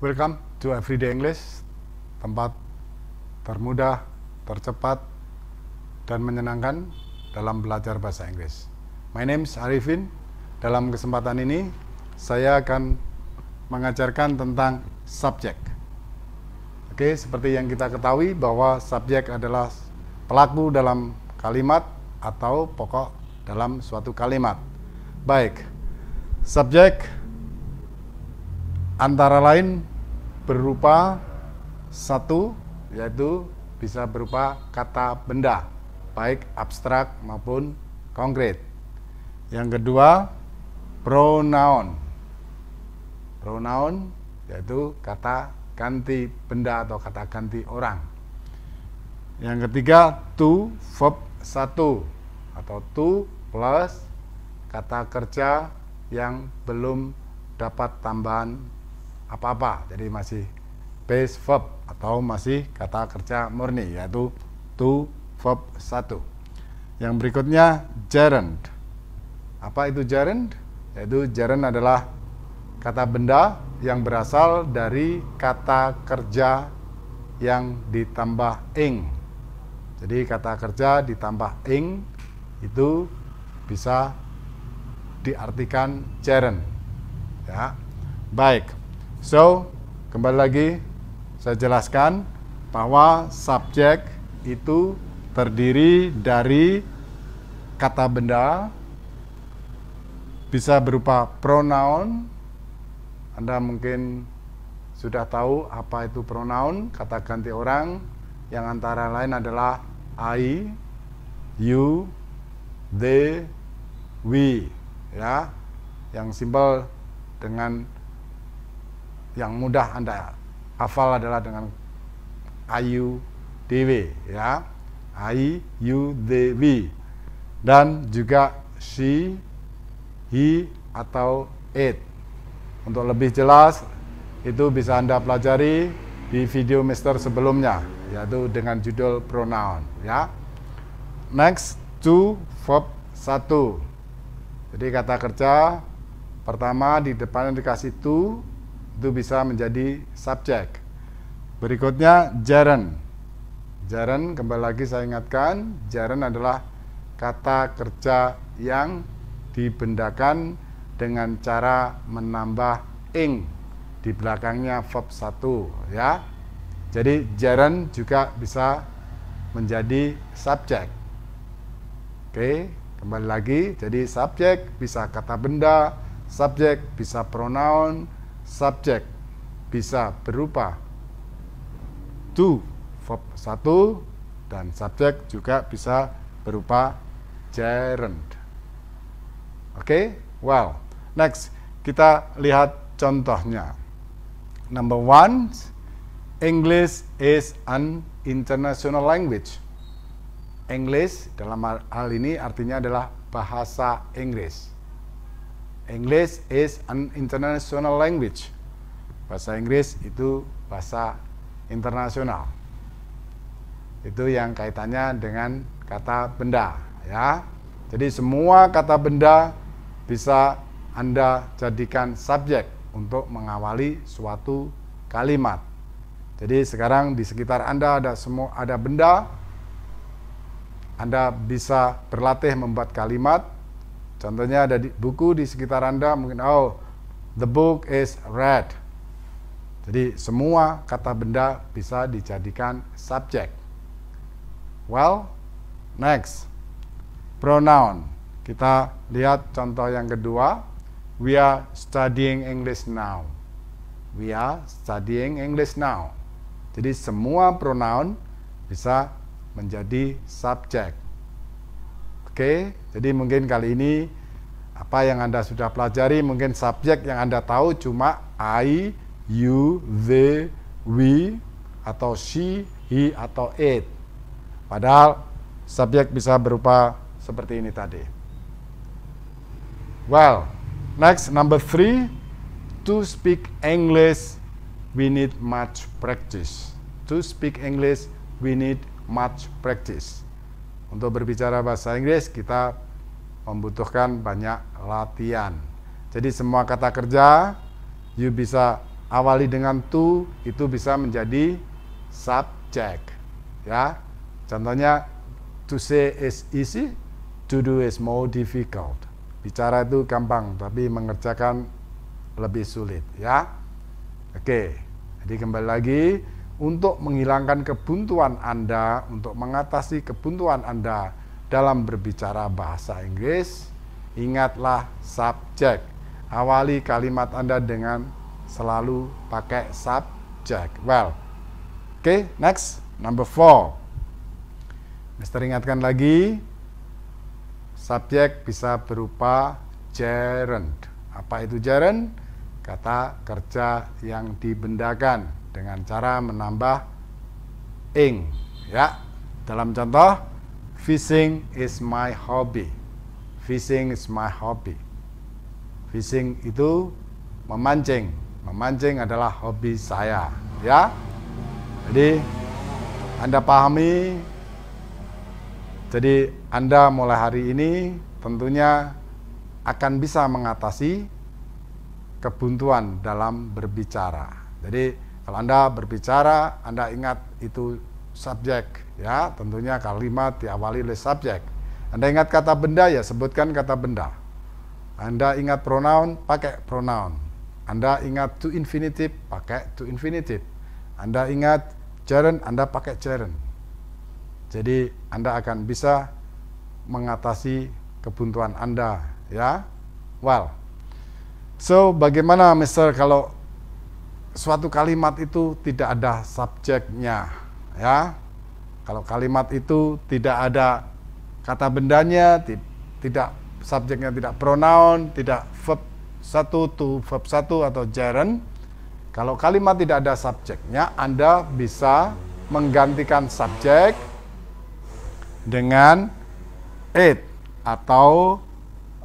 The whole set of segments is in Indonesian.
Welcome to Everyday English, tempat termudah, tercepat, dan menyenangkan dalam belajar bahasa Inggris. My name is Arifin. Dalam kesempatan ini, saya akan mengajarkan tentang subjek. Oke, seperti yang kita ketahui bahwa subjek adalah pelaku dalam kalimat atau pokok dalam suatu kalimat. Baik, subjek antara lain berupa satu, yaitu bisa berupa kata benda, baik abstrak maupun konkret. Yang kedua, pronoun. Pronoun yaitu kata ganti benda atau kata ganti orang. Yang ketiga, to, verb satu atau to plus kata kerja yang belum dapat tambahan apa-apa, jadi masih base verb atau masih kata kerja murni, yaitu to verb 1. Yang berikutnya, gerund. Apa itu gerund? Yaitu gerund adalah kata benda yang berasal dari kata kerja yang ditambah ing. Jadi kata kerja ditambah ing itu bisa diartikan gerund. Ya. Baik. So, kembali lagi saya jelaskan bahwa subjek itu terdiri dari kata benda, bisa berupa pronoun. Anda mungkin sudah tahu apa itu pronoun, kata ganti orang, yang antara lain adalah I, you, they, we. Ya, yang simpel dengan yang mudah Anda hafal adalah dengan I, DW, ya. I, you, they, we. Dan juga she, he, atau it. Untuk lebih jelas, itu bisa Anda pelajari di video master sebelumnya, yaitu dengan judul pronoun, ya. Next, to, verb 1. Jadi kata kerja pertama di depannya dikasih to, itu bisa menjadi subjek. Berikutnya gerund. Gerund, kembali lagi saya ingatkan, gerund adalah kata kerja yang dibendakan dengan cara menambah ing di belakangnya verb 1, ya. Jadi gerund juga bisa menjadi subjek. Oke, kembali lagi. Jadi subjek bisa kata benda, subjek bisa pronoun, subjek bisa berupa to, verb 1, dan subjek juga bisa berupa gerund. Oke, well, next kita lihat contohnya. Number 1, English is an international language. English dalam hal ini artinya adalah bahasa Inggris. English is an international language. Bahasa Inggris itu bahasa internasional. Itu yang kaitannya dengan kata benda, ya. Jadi semua kata benda bisa Anda jadikan subjek untuk mengawali suatu kalimat. Jadi sekarang di sekitar Anda ada benda, Anda bisa berlatih membuat kalimat. Contohnya ada buku di sekitar Anda, mungkin the book is red. Jadi semua kata benda bisa dijadikan subjek. Well, next, pronoun. Kita lihat contoh yang kedua. We are studying English now. We are studying English now. Jadi semua pronoun bisa menjadi subjek. Oke, jadi mungkin kali ini apa yang Anda sudah pelajari, mungkin subjek yang Anda tahu cuma I, you, they, we, atau she, he, atau it. Padahal subjek bisa berupa seperti ini tadi. Well, next, number 3, to speak English we need much practice. To speak English we need much practice. Untuk berbicara bahasa Inggris kita membutuhkan banyak latihan. Jadi semua kata kerja you bisa awali dengan to itu bisa menjadi subject. Ya. Contohnya to say is easy, to do is more difficult. Bicara itu gampang, tapi mengerjakan lebih sulit, ya. Oke. Jadi kembali lagi, untuk menghilangkan kebuntuan Anda, untuk mengatasi kebuntuan Anda dalam berbicara bahasa Inggris, ingatlah subjek. Awali kalimat Anda dengan selalu pakai subjek. Well, oke, next, number 4. Mister ingatkan lagi, subjek bisa berupa gerund. Apa itu gerund? Kata kerja yang dibendakan dengan cara menambah ing. Ya, dalam contoh, fishing is my hobby. Fishing is my hobby. Fishing itu memancing. Memancing adalah hobi saya. Ya, jadi Anda pahami. Jadi Anda mulai hari ini tentunya akan bisa mengatasi kebuntuan dalam berbicara. Jadi kalau Anda berbicara, Anda ingat itu subjek, ya, tentunya kalimat diawali oleh subjek. Anda ingat kata benda, ya sebutkan kata benda. Anda ingat pronoun, pakai pronoun. Anda ingat to infinitive, pakai to infinitive. Anda ingat gerund, Anda pakai gerund. Jadi Anda akan bisa mengatasi kebuntuan Anda, ya. Well, so bagaimana Mister kalau suatu kalimat itu tidak ada subjeknya, ya? Kalau kalimat itu tidak ada kata bendanya, tidak subjeknya, tidak pronoun, tidak verb 1 to verb 1 atau gerund. Kalau kalimat tidak ada subjeknya, Anda bisa menggantikan subjek dengan it atau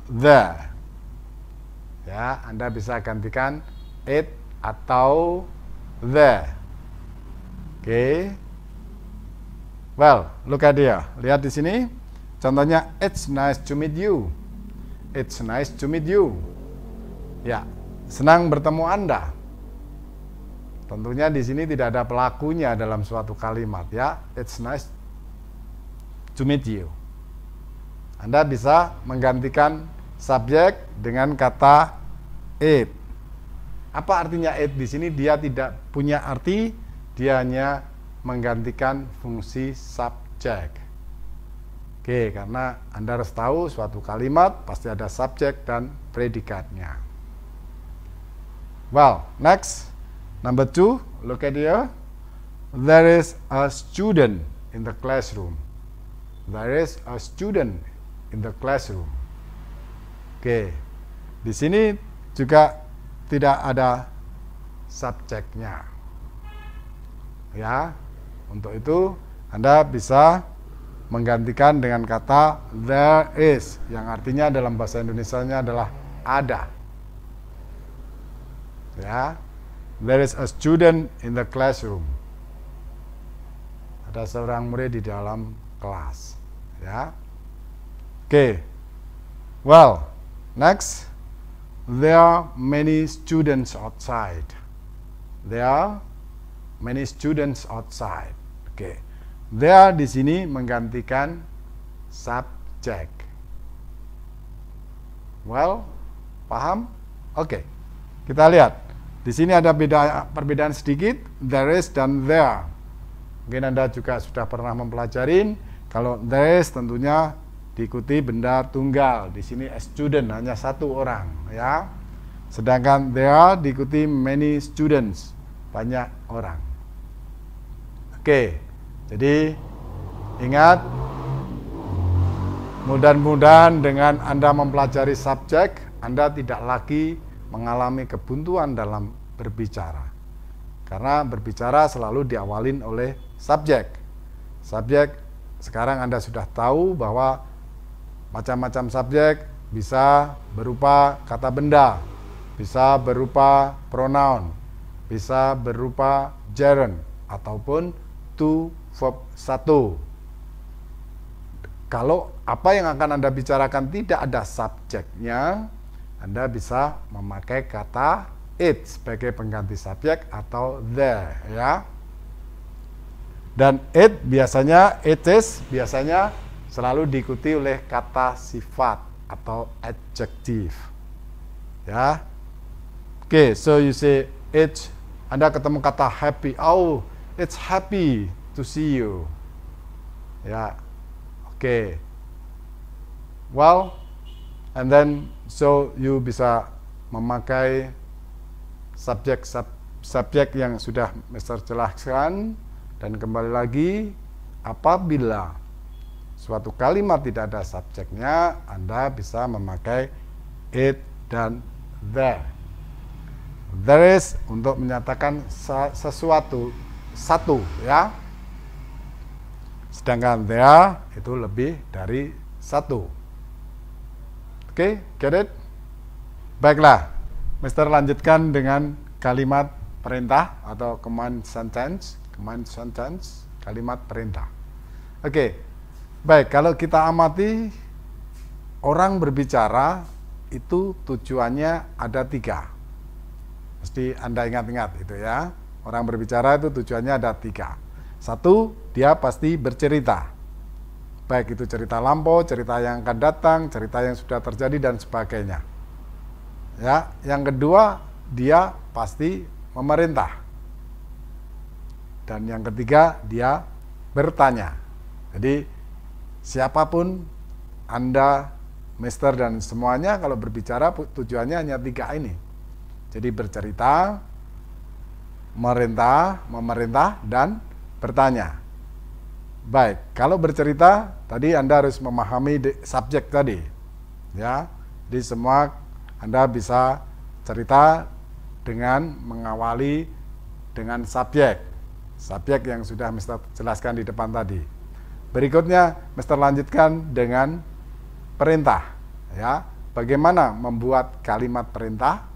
the. Ya, Anda bisa gantikan it atau the. Oke. Well, look at here. Lihat di sini. Contohnya, it's nice to meet you. It's nice to meet you. Ya, senang bertemu Anda. Tentunya di sini tidak ada pelakunya dalam suatu kalimat, ya. It's nice to meet you. Anda bisa menggantikan subjek dengan kata it. Apa artinya it di sini? Dia tidak punya arti, dia hanya menggantikan fungsi subjek. Oke, karena Anda harus tahu suatu kalimat pasti ada subjek dan predikatnya. Well, next, number 2, look at here. There is a student in the classroom. There is a student in the classroom. Oke, di sini juga tidak ada subjeknya. Ya, untuk itu Anda bisa menggantikan dengan kata there is, yang artinya dalam bahasa Indonesianya adalah ada. Ya, there is a student in the classroom. Ada seorang murid di dalam kelas. Ya, oke. Well, next, there are many students outside. There are many students outside. Oke. There di sini menggantikan subjek. Well, paham? Oke. Kita lihat. Di sini ada perbedaan sedikit, there is dan there. Mungkin Anda juga sudah pernah mempelajarin. Kalau there is tentunya diikuti benda tunggal. Di sini a student hanya satu orang, ya. Sedangkan there diikuti many students, banyak orang. Oke. Jadi ingat, mudah-mudahan dengan Anda mempelajari subjek, Anda tidak lagi mengalami kebuntuan dalam berbicara. Karena berbicara selalu diawalin oleh subjek. Subjek sekarang Anda sudah tahu bahwa macam-macam subjek bisa berupa kata benda, bisa berupa pronoun, bisa berupa gerund, ataupun to verb 1. Kalau apa yang akan Anda bicarakan tidak ada subjeknya, Anda bisa memakai kata it sebagai pengganti subjek atau the, ya. Dan it is biasanya selalu diikuti oleh kata sifat atau adjective, ya. Oke, so you say it. Anda ketemu kata happy, oh, it's happy to see you, ya. Oke. Well, and then so you bisa memakai subjek yang sudah Mister jelaskan, dan kembali lagi apabila suatu kalimat tidak ada subjeknya, Anda bisa memakai it dan the. There is untuk menyatakan sesuatu, satu, ya. Sedangkan there itu lebih dari satu. Oke, get it? Baiklah, Mister lanjutkan dengan kalimat perintah atau command sentence, kalimat perintah. Oke, baik, kalau kita amati orang berbicara itu tujuannya ada 3. Mesti Anda ingat-ingat itu, ya. Orang berbicara itu tujuannya ada 3. 1, dia pasti bercerita. Baik itu cerita lampau, cerita yang akan datang, cerita yang sudah terjadi dan sebagainya. Ya, yang kedua, dia pasti memerintah. Dan yang ketiga, dia bertanya. Jadi siapapun Anda, Mister dan semuanya kalau berbicara tujuannya hanya 3 ini. Jadi bercerita, memerintah dan bertanya. Baik, kalau bercerita tadi Anda harus memahami subjek tadi, ya. Jadi semua Anda bisa cerita dengan mengawali dengan subjek yang sudah Mister jelaskan di depan tadi. Berikutnya Mister lanjutkan dengan perintah, ya. Bagaimana membuat kalimat perintah?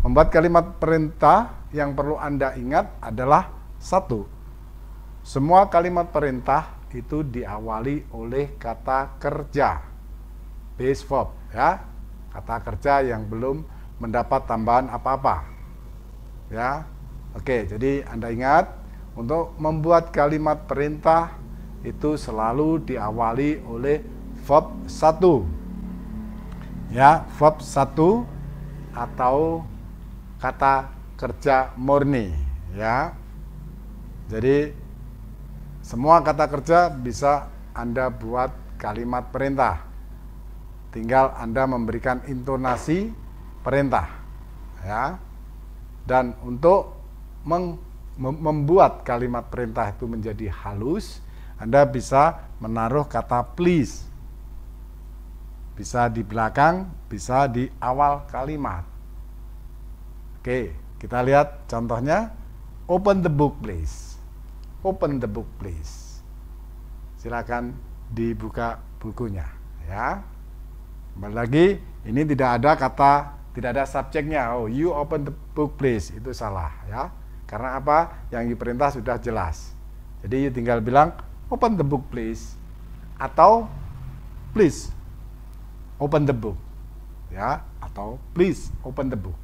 Membuat kalimat perintah yang perlu Anda ingat adalah 1. Semua kalimat perintah itu diawali oleh kata kerja, base verb, ya, kata kerja yang belum mendapat tambahan apa-apa, ya. Oke, jadi Anda ingat untuk membuat kalimat perintah itu selalu diawali oleh verb 1, ya, verb 1 atau kata kerja murni, ya. Jadi semua kata kerja bisa Anda buat kalimat perintah. Tinggal Anda memberikan intonasi perintah, ya. Dan untuk membuat kalimat perintah itu menjadi halus, Anda bisa menaruh kata please. Bisa di belakang, bisa di awal kalimat. Oke, kita lihat contohnya. Open the book please. Open the book please. Silakan dibuka bukunya, ya. Kembali lagi, ini tidak ada subjeknya. Oh, you open the book please. Itu salah, ya. Karena apa? Yang diperintah sudah jelas. Jadi you tinggal bilang open the book please atau please open the book, ya, atau please open the book.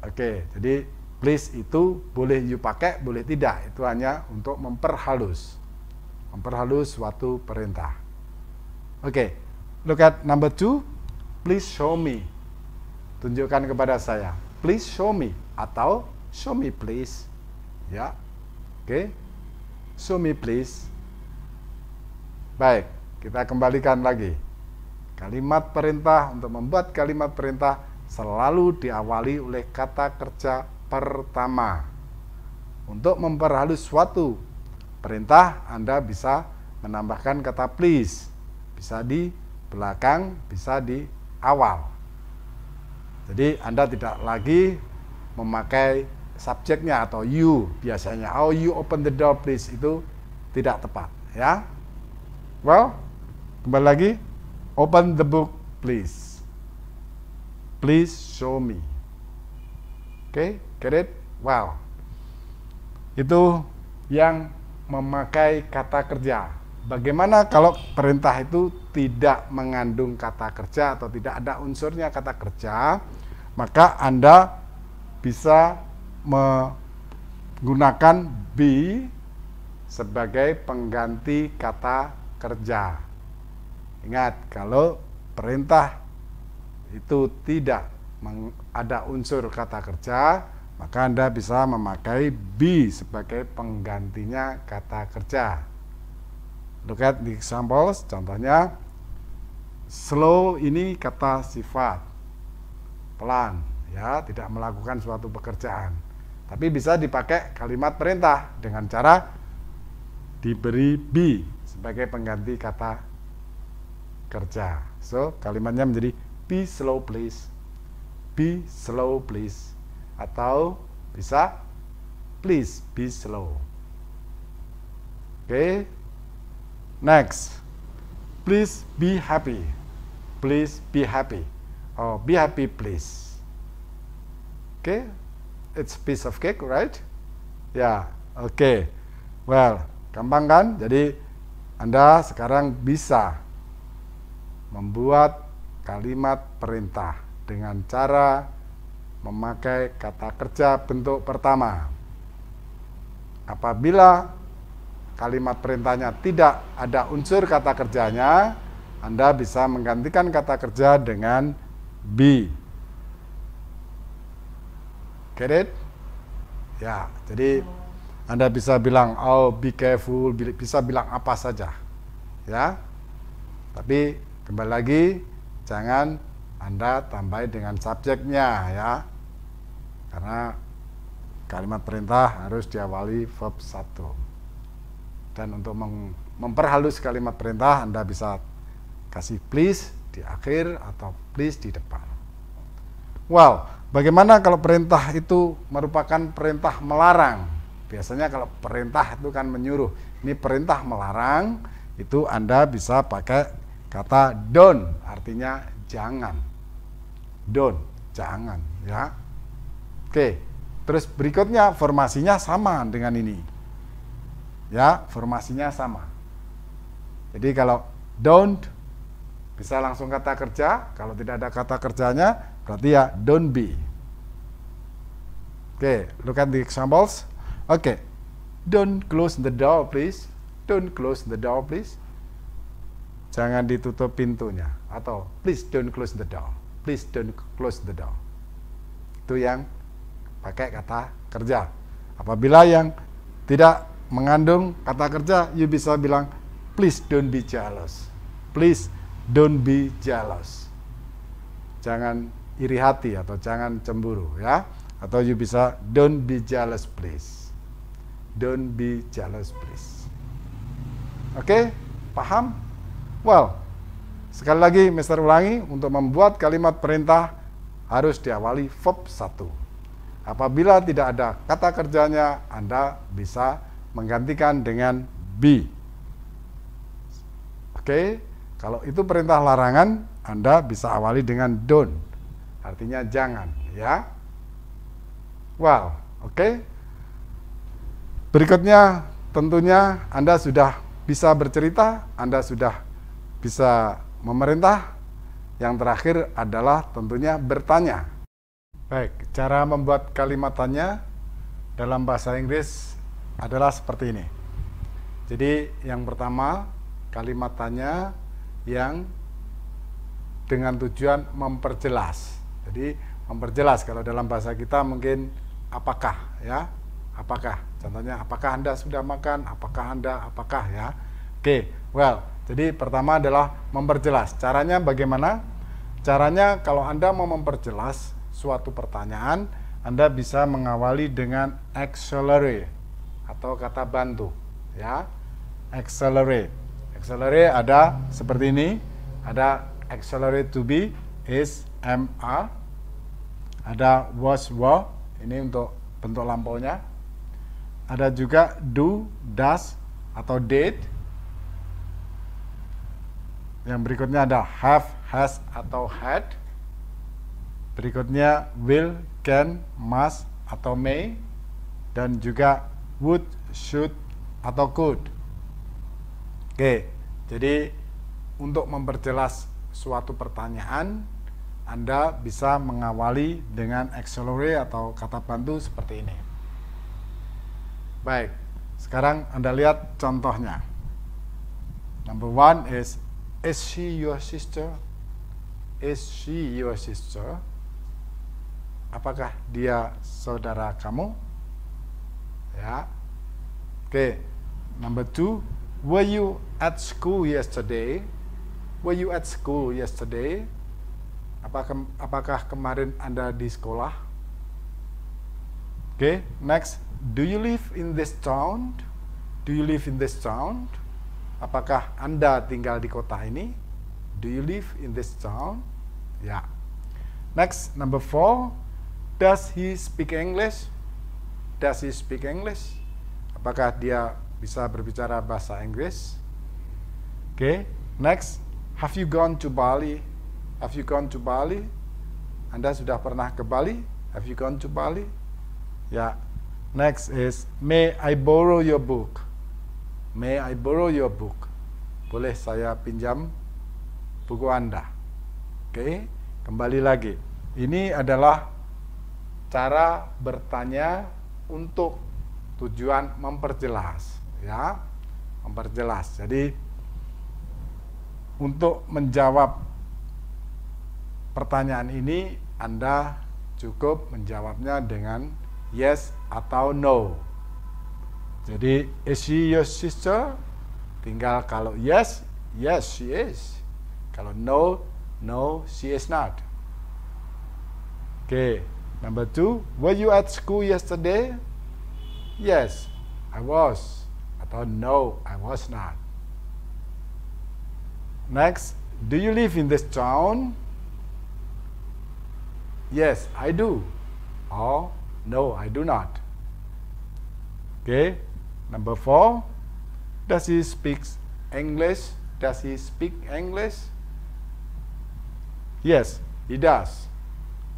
Oke, jadi please itu boleh you pakai, boleh tidak. Itu hanya untuk memperhalus suatu perintah. Oke, look at number 2. Please show me. Tunjukkan kepada saya. Please show me atau show me please. Ya. Oke. Show me please. Baik, kita kembalikan lagi. Kalimat perintah, untuk membuat kalimat perintah selalu diawali oleh kata kerja pertama. Untuk memperhalus suatu perintah, Anda bisa menambahkan kata please. Bisa di belakang, bisa di awal. Jadi Anda tidak lagi memakai subjeknya atau you biasanya. Oh, you open the door please. Itu tidak tepat, ya. Well, kembali lagi. Open the book please. Please show me. Oke, get it? Wow. Itu yang memakai kata kerja. Bagaimana kalau perintah itu tidak mengandung kata kerja atau tidak ada unsurnya kata kerja? maka Anda bisa menggunakan be sebagai pengganti kata kerja. Ingat, kalau perintah itu tidak ada unsur kata kerja, maka Anda bisa memakai be sebagai penggantinya kata kerja. Look at the examples. Contohnya, slow ini kata sifat, pelan, ya, tidak melakukan suatu pekerjaan. Tapi bisa dipakai kalimat perintah dengan cara diberi be sebagai pengganti kata kerja. So, kalimatnya menjadi be slow please, be slow please, atau bisa please be slow. Oke. Next, please be happy, please be happy, or be happy please. Oke, it's a piece of cake, right? Ya, oke. Well, gampang kan? Jadi Anda sekarang bisa membuat kalimat perintah dengan cara memakai kata kerja bentuk pertama. Apabila kalimat perintahnya tidak ada unsur kata kerjanya, Anda bisa menggantikan kata kerja dengan be. Get it? Ya, jadi Anda bisa bilang, oh be careful, bisa bilang apa saja. Ya. Tapi kembali lagi, jangan Anda tambah dengan subjeknya, ya. Karena kalimat perintah harus diawali verb 1. Dan untuk memperhalus kalimat perintah, Anda bisa kasih please di akhir atau please di depan. Well, bagaimana kalau perintah itu merupakan perintah melarang? Biasanya kalau perintah itu kan menyuruh. Ini perintah melarang, itu Anda bisa pakai kata don't, artinya jangan. Don't, jangan, ya. Oke, terus berikutnya formasinya sama dengan ini. Ya, formasinya sama. Jadi kalau don't bisa langsung kata kerja, kalau tidak ada kata kerjanya berarti ya don't be. Oke, look at the examples. Oke. Don't close the door please. Don't close the door please. Jangan ditutup pintunya, atau please don't close the door. Please don't close the door. Itu yang pakai kata kerja. Apabila yang tidak mengandung kata kerja, you bisa bilang please don't be jealous. Please don't be jealous. Jangan iri hati atau jangan cemburu, ya. Atau you bisa don't be jealous please. Don't be jealous please. Oke, paham? Well, sekali lagi Mister ulangi, untuk membuat kalimat perintah harus diawali verb 1. Apabila tidak ada kata kerjanya, Anda bisa menggantikan dengan be. Oke, kalau itu perintah larangan, Anda bisa awali dengan don't, artinya jangan, ya. Wow, oke. Berikutnya tentunya Anda sudah bisa bercerita, Anda sudah bisa memerintah. Yang terakhir adalah tentunya bertanya. Baik, cara membuat kalimat tanya dalam bahasa Inggris adalah seperti ini. Jadi yang pertama, kalimat tanya yang dengan tujuan memperjelas. Jadi memperjelas, kalau dalam bahasa kita mungkin apakah, ya. Apakah? Contohnya, apakah Anda sudah makan? Apakah Anda, apakah, ya. Oke, well, jadi pertama adalah memperjelas. Caranya bagaimana? Caranya kalau Anda mau memperjelas suatu pertanyaan, Anda bisa mengawali dengan accelerate atau kata bantu, ya. Accelerate. Accelerate ada seperti ini. Ada accelerate to be, is, am, are. Ada was, were, ini untuk bentuk lampaunya. Ada juga do, does, atau did. Yang berikutnya ada have, has, atau had. Berikutnya will, can, must, atau may. Dan juga would, should, atau could. Oke, jadi untuk memperjelas suatu pertanyaan, Anda bisa mengawali dengan auxiliary atau kata bantu seperti ini. Baik, sekarang Anda lihat contohnya. Number one is she your sister? Is she your sister? Apakah dia saudara kamu? Ya. Oke. Number two, were you at school yesterday? Were you at school yesterday? Apakah kemarin Anda di sekolah? Oke. Next, do you live in this town? Do you live in this town? Apakah Anda tinggal di kota ini? Do you live in this town? Ya. Next, number four, does he speak English? Does he speak English? Apakah dia bisa berbicara bahasa Inggris? Oke. Next, have you gone to Bali? Have you gone to Bali? Anda sudah pernah ke Bali? Have you gone to Bali? Ya. Next is, may I borrow your book? May I borrow your book? Boleh saya pinjam buku Anda? Oke, kembali lagi. Ini adalah cara bertanya untuk tujuan memperjelas, ya. Memperjelas. Jadi untuk menjawab pertanyaan ini, Anda cukup menjawabnya dengan yes atau no. Jadi, is she your sister? Tinggal kalau yes, yes she is. Kalau no, no she is not. Okay, number two, were you at school yesterday? Yes, I was. Atau no, I was not. Next, do you live in this town? Yes, I do. Or no, I do not. Okay, number four, does he speak English? Does he speak English? Yes, he does.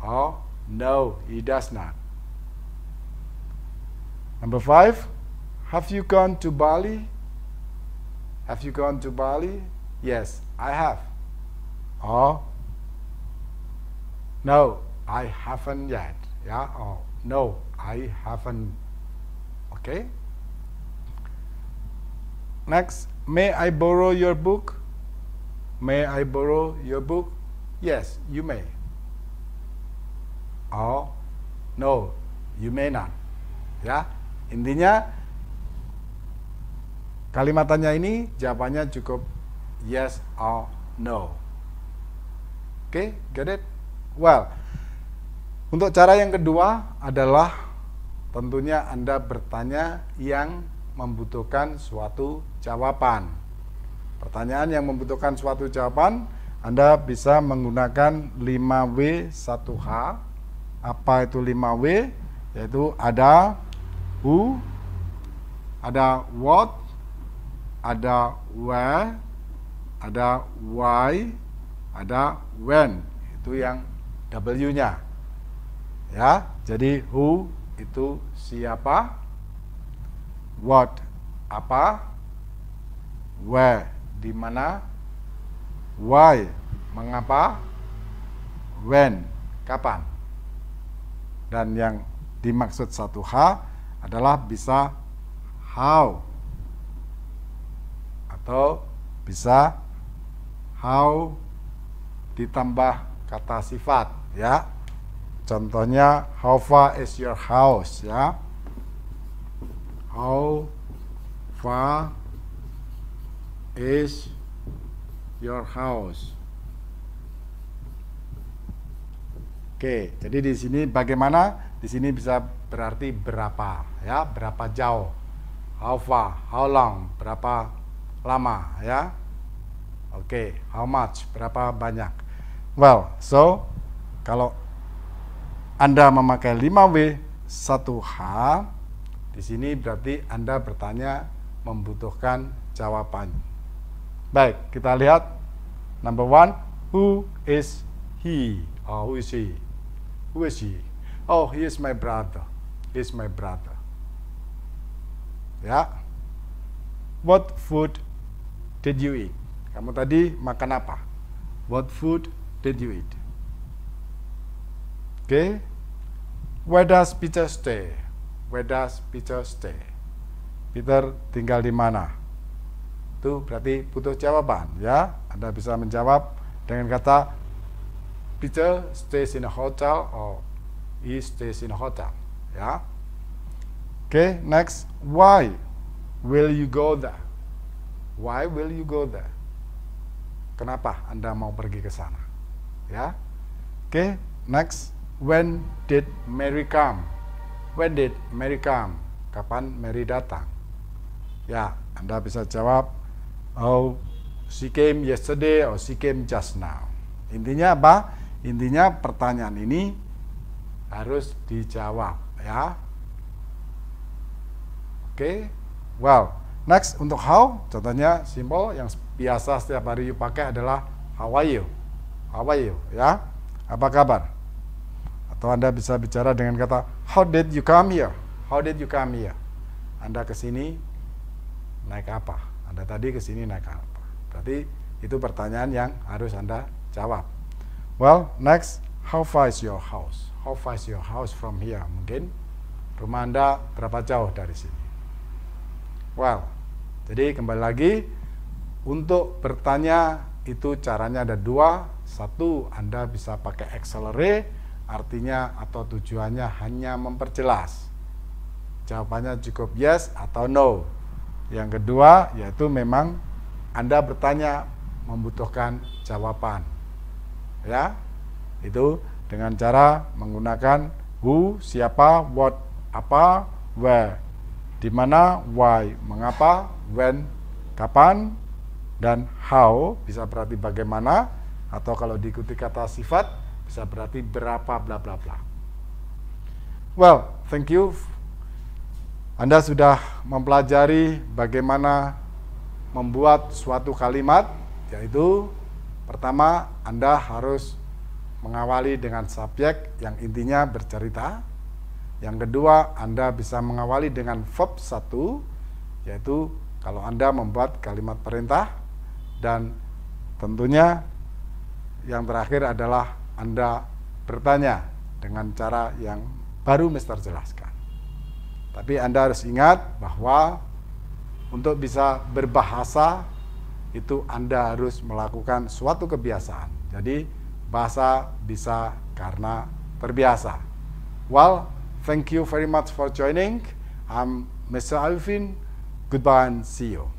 Or no, he does not. Number five, have you gone to Bali? Have you gone to Bali? Yes, I have. Or no, I haven't yet. Yeah, or no, I haven't. Okay. Next, may I borrow your book? May I borrow your book? Yes, you may. Or no, you may not. Ya, intinya kalimat tanya ini jawabannya cukup yes or no. Oke, get it? Well, untuk cara yang kedua adalah tentunya Anda bertanya yang membutuhkan suatu jawaban. Pertanyaan yang membutuhkan suatu jawaban, Anda bisa menggunakan 5W1H. Apa itu 5W? Yaitu ada who, ada what, ada where, ada why, ada when. Itu yang W-nya. Ya, jadi who itu siapa, what apa, where di mana, why mengapa, when kapan. Dan yang dimaksud 1H adalah bisa how atau bisa how ditambah kata sifat, ya. Contohnya, how far is your house, ya. How far is your house? Oke, jadi di sini bagaimana? Di sini bisa berarti berapa, ya, berapa jauh. How far, how long, berapa lama, ya. Oke, how much, berapa banyak. Well, so kalau Anda memakai 5W1H, di sini berarti Anda bertanya membutuhkan jawaban. Baik, kita lihat. Number one, who is he? Or who is he? Who is he? Oh, he is my brother. He is my brother. Ya. What food did you eat? Kamu tadi makan apa? What food did you eat? Oke. Where does Peter stay? Where does Peter stay? Peter tinggal di mana? Itu berarti butuh jawaban, ya. Anda bisa menjawab dengan kata Peter stays in a hotel or he stays in a hotel, ya. Oke, next. Why will you go there? Why will you go there? Kenapa Anda mau pergi ke sana? Ya. Oke, next. When did Mary come? When did Mary come? Kapan Mary datang? Ya, Anda bisa jawab, oh, she came yesterday or she came just now. Intinya apa? Intinya pertanyaan ini harus dijawab, ya. Oke. Well, next untuk how, contohnya simple yang biasa setiap hari you pakai adalah how are you? How are you? Ya. Apa kabar? Atau Anda bisa bicara dengan kata how did you come here? How did you come here? Anda ke sini naik apa? Anda tadi ke sini naik apa? Berarti itu pertanyaan yang harus Anda jawab. Well, next, how far is your house? How far is your house from here? Mungkin rumah Anda berapa jauh dari sini? Well, jadi kembali lagi, untuk bertanya itu caranya ada dua. Satu, Anda bisa pakai accelerate, artinya atau tujuannya hanya memperjelas. Jawabannya cukup yes atau no. Yang kedua, yaitu memang Anda bertanya membutuhkan jawaban. Ya, itu dengan cara menggunakan who, siapa, what, apa, where, di mana, why, mengapa, when, kapan, dan how, bisa berarti bagaimana, atau kalau diikuti kata sifat, bisa berarti berapa, bla bla bla. Well, thank you. Anda sudah mempelajari bagaimana membuat suatu kalimat, yaitu pertama, Anda harus mengawali dengan subjek yang intinya bercerita. Yang kedua, Anda bisa mengawali dengan verb 1, yaitu kalau Anda membuat kalimat perintah. Dan tentunya yang terakhir adalah Anda bertanya dengan cara yang baru Mister jelaskan. Tapi Anda harus ingat bahwa untuk bisa berbahasa itu Anda harus melakukan suatu kebiasaan. Jadi bahasa bisa karena terbiasa. Well, thank you very much for joining. I'm Mr. Alvin. Goodbye and see you.